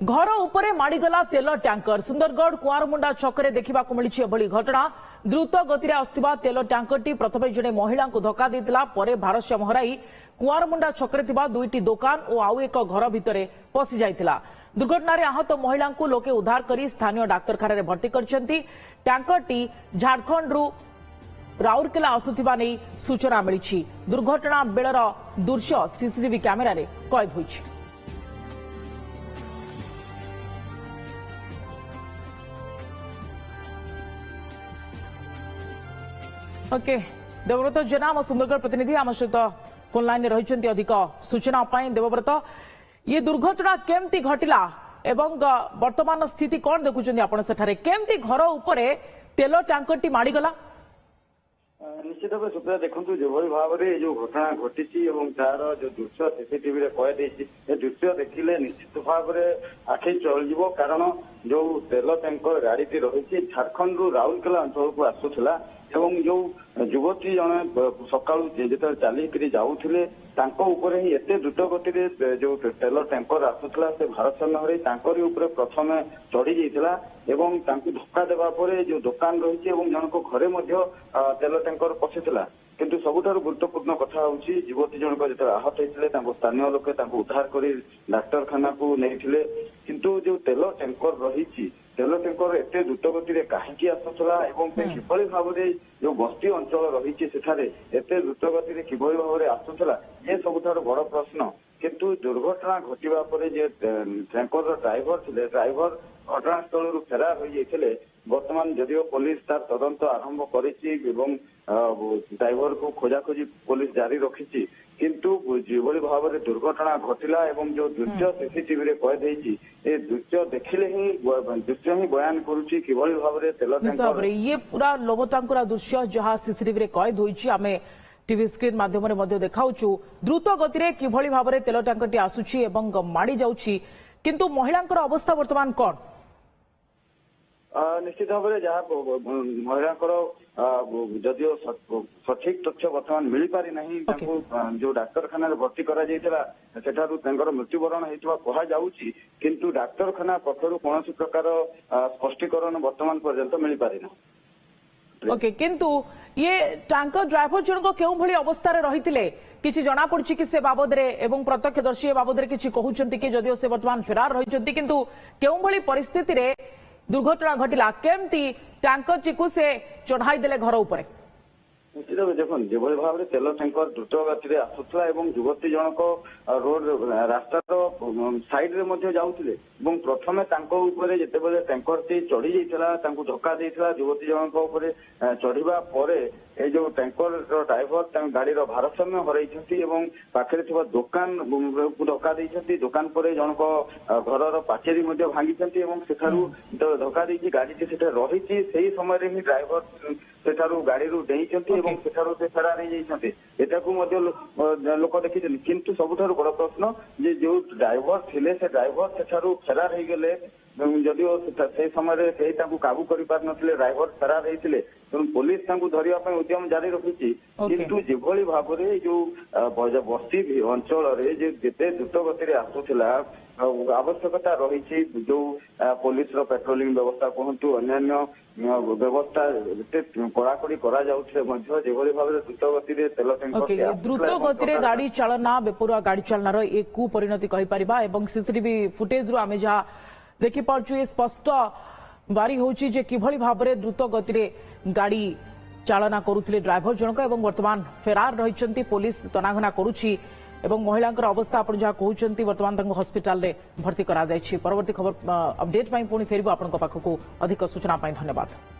घर उपरे माड़ीगला तेल टैंकर सुंदरगढ़ कुआरमुंडा छकरे देखा मिली एभली घटना द्रुत गति आसुवा तेल टैंकरटी प्रथमे जड़े महिला को धक्का देता भारसाम्य हराई कुआरमुंडा छकरे दुईटी दुकान और आउ एक घर भितर पशि जाइतिला। दुर्घटना आहत महिला को लोके उद्धार कर स्थानीय डाक्तखाना भर्ती करछंती। टैंकरटी झारखंड राउरकेला आसुथिबा नै सूचना मिली। दुर्घटना बेलर दृश्य सीसीटीवी कैमेरा रे कैद होइछि। ओके देवव्रत जेना आम सुंदरगढ़ प्रतिनिधि आम सहित फोन लाइन में रही अधिक सूचना देवव्रत ये दुर्घटना केमती घटिला एवं वर्तमान स्थिति कौन देखुं आप केमती घर उपरे तेल टैंकर माड़ीगला। निश्चित भाव सुप्रिया देखु जो भाव में जो घटना घटी तार जो दृश्य सीसीटीवी कैद दृश्य देखिले निश्चित भाव में आखि चल कारण जो तेल टैंकर गाड़ी रही झारखंड राउरकेला अंचल को आसूला एवं जो युवती जने सका जो चलिकी जाऊे ही एत द्रुत गति जो तेल टैंकर आसूला से भारसाम्य हरई प्रथम चढ़ी जाता धक्का देवा जो दुकान रही जनक घरे तेल टैंकर पशिला किंतु सबुठारु गुरुत्वपूर्ण कथा होची युवती जनक जो आहत होते स्थानीय लोके उद्धार कर डाक्तखाना को नहीं किंतु जो तेल टैंकर रही तेल टैंकर एत द्रुत गति कहीं आसूला किभली भाव में जो बस्ती अंचल रही एत द्रुत गति किभली भाव में आसूला ये सबुठारु बड़ प्रश्न। किंतु दुर्घटना घटवा पर जे टैंकर ड्राइवर थे ड्राइवर घटनास्थल फेरार हो जाते बर्तमान जदिव पुलिस तार तदंत आरंभ कर ड्राइवर को खोजाखोजी पुलिस जारी रखी किंतु जो भाव में दुर्घटना घटला एवं जो दृश्य सीसीटीवी कैद ये दृश्य देखिले ही दृश्य ही बयान करुच्ची किभली भाव में तेल टैंकर ये पूरा लोभटांकुरा दृश्य जहाँ सीसीटीवी कैद होइछि आमे टीवी स्क्रीन माध्यम देखा द्रुत गति में किभली भाव में तेल टैंकर आसुची एवं माड़ी जाउछि किंतु महिलांकर अवस्था वर्तमान कौन? निश्चित भाव में जहाँ महिला जदिव सठिक तथ्य बर्तमान मिल पारि नहीं जो डाक्तखाना भर्ती कर मृत्युवरण होता किंतु डाक्तखाना पक्षर कौन प्रकार स्पष्टीकरण बर्तमान पर्यंत मिल पारि ना। ओके किंतु ये टैंकर ड्राइवर जनक केउ भली अवस्था रे रहितिले किछि जना पड़छि कि से बाबद रे एवं प्रत्यक्षदर्शी बाबद रे किछि कहउछंती कि जदिओ से वर्तमान फेरार रहिछंती किंतु केउ भली परिस्थिति रे दुर्घटना घटिला केमती टैंकर टिकु से चढ़ाई देले घर ऊपर? निश्चित देखो जो भाव में तेल टैंकर द्रुत गति आसूला युवती जनक रोड रास्तार साइड रे जाऊे प्रथमे जिते टैंकर टी चढ़ी जाता धक्का देता युवती जनक चढ़ा ये जो टैंकर ड्राइवर गाड़ी भारसाम्य हरई पाखे दुकान को धक्का देती दुकान पर जनक घर पाचेरी भांगी धक्का देती गाड़ी रही से समय ही ड्राइवर सेठारू गाड़ी डेई से फेरार लोक देखी किंतु सबुठारु बड़ प्रश्न जे जो ड्राइवर थिले से ड्राइवर सेठारू फेरार हो गले जदिओ से समय काबू कर ड्राइवर फेरार होते पुलिस धरने उद्यम जारी रखी किंतु जो भाव में जो बस्ती अंचल जिते द्रुत गति आसूला आवश्यकता रही जो पुलिस पेट्रोलिंग व्यवस्था कहतु अन्य व्यवस्था कड़ाकड़ी जो भाव में द्रुत गति तेल टैंकर द्रुत गति गाड़ी चालना बेपरुआ गाड़ी चालनार एक कुपरिणति कहीपर सीसीटीवी फुटेज रू आम जहाँ देखिपे स्पष्ट बारी होची जे किभली भाव में द्रुत गति गाड़ी चालना करुथिले ड्राइवर जनक एवं वर्तमान फेरार रहिछंती पुलिस तनाघना करुछि एवं महिलांकर अवस्था आपण जहाँ कहउछंती वर्तमान तंग हॉस्पिटल रे भर्ती करा जायछि। परवर्ती खबर अपडेट पई पुणी फेरबो आपनक पाखकु अधिक सूचना पई धन्यवाद।